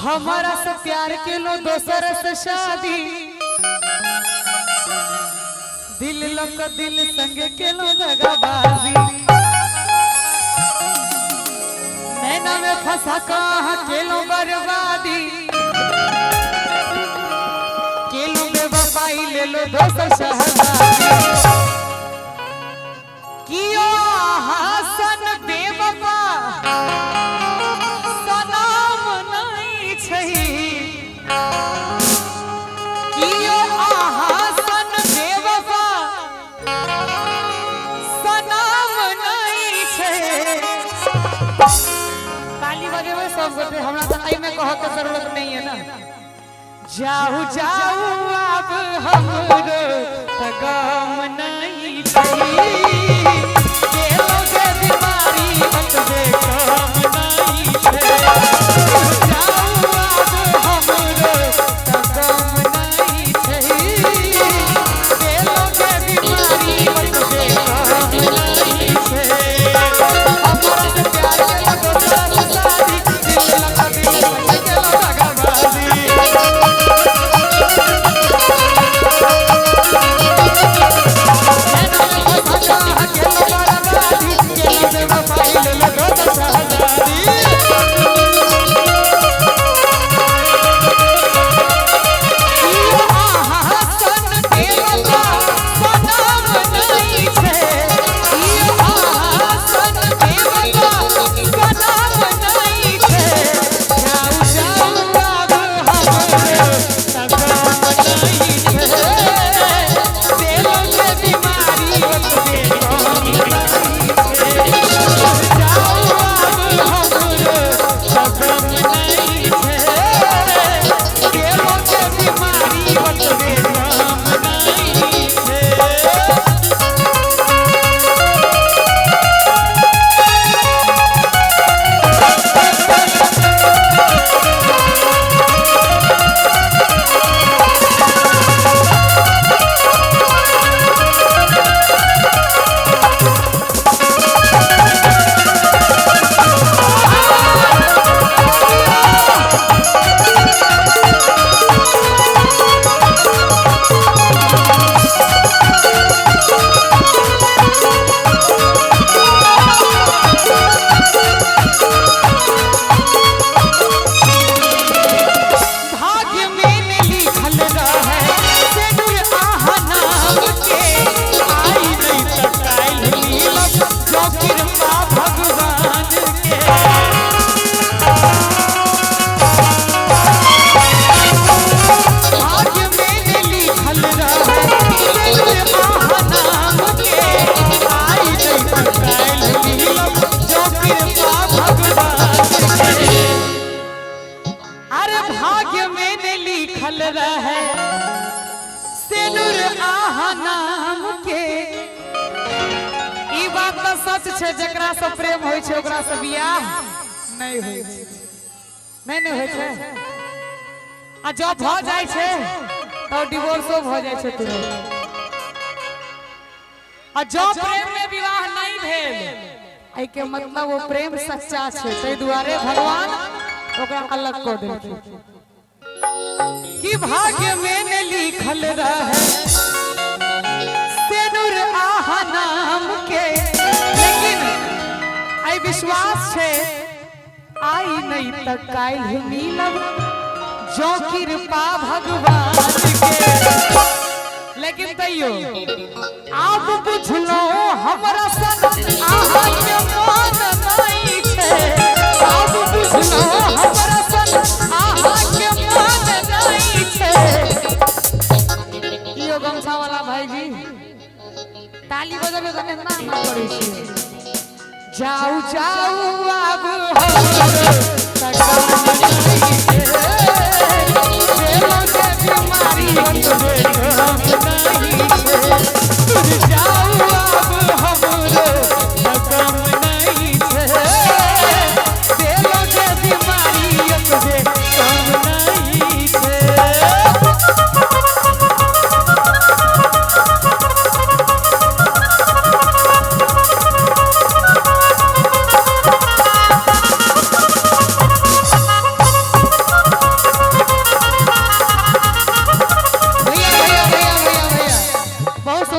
हमारा से प्यार के लो दोसर से शादी दिल लक दिल संग के लो दगाबाजी नैना में फंसा कहाँ के लो बर्बादी के लो बेवफाई ले लो दोसर शहजादी कियो हसन बेवफा हमरा तो आई में कह के जरूरत नहीं है ना जाऊ जाऊ अब हमरो त गम नहीं छई के लोगे बीमारी मत दे कम नहीं छई जाऊ अब हमरो त गम नहीं छई के लोगे बीमारी मत दे कम नहीं छई हमरा से प्यार के दोसर शादी सच छे जकरा से प्रेम होय छे ओकरा से बियाह नहीं होय छे नहीं होय छे आ जब भ जाय छे तो डिवोर्सो भ जाय छे तुरंत आ जब प्रेम में विवाह नहीं भेल आई के मतलब वो प्रेम सच्चा छे तै दुआरे भगवान ओकरा अलग कर देलखिन कि भाग्य में ने लिखल रहे सेनुर आहा नाम के आई विश्वास छे आई नहीं तक काल मिलब जो कृपा भगवान के लेकिन तैयो आप बुझलो हमरा सन आहा के मन नहीं छे आप बुझलो हमरा सन आहा के मन नहीं छे इयो गमछा वाला भाई जी ताली बजाबे कने ना करै छी जाऊ जाऊ अब हमरो तक नहीं छे बीमारी मत दे कम नहीं छे जाऊ अब हमरो कम नहीं छे दिलो के बीमारी मत दे कम नहीं छे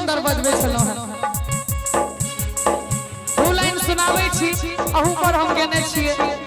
सुंदर बजबे छलहुं हैं। दू लाइन सुनाबै छी, अहू पर हम गेने छियै।